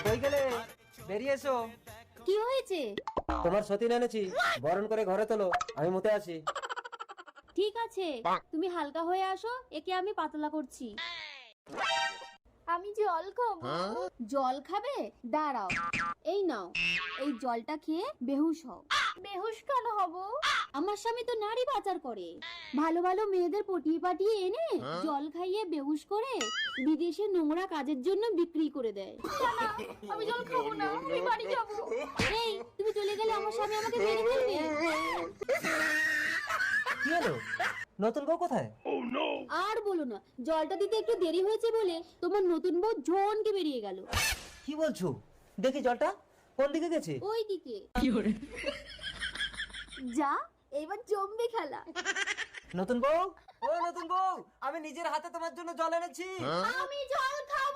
কই গেলে? বেরিয়ে এসো। কি হয়েছে? তোমার সতীন এনেছি, বরণ করে ঘরে তোলো, আমি মুতে আসি। ঠিক আছে, তুমি হালকা হয়ে আসো, একে আমি পাতলা করছি। আমি জল খাবো। জল খাবে? দাঁড়াও, এই নাও, এই জলটা খেয়ে বেহুশ হও। বেহুশ কেন হব? আমার স্বামী তো নারী পাচার করে, ভালো ভালো মেয়েদের পটিয়ে পাটিয়ে এনে জল খাইয়ে বেহুশ করে বিদেশে নোংরা কাজের জন্য বিক্রি করে দেয়। আমি জল খাবো না, আমি বাড়ি যাবো। এই, তুমি চলে গেলে আমার স্বামী আমাকে মেরে ফেলবে। কি হলো? নতুন বউ কোথায়? আর বলো না, জলটা দিতে একটু দেরি হয়েছে বলে তোমার নতুন বউ ঝনকে বেরিয়ে গেল। কি বলছো? দেখি জলটা কোন দিকে গেছে। ওই দিকে। যা, এবার জমবে খেলা। নতুন বউ, ও নতুন বউ, আমি নিজের হাতে তোমার জন্য জল এনেছি। আমি জল খাবো।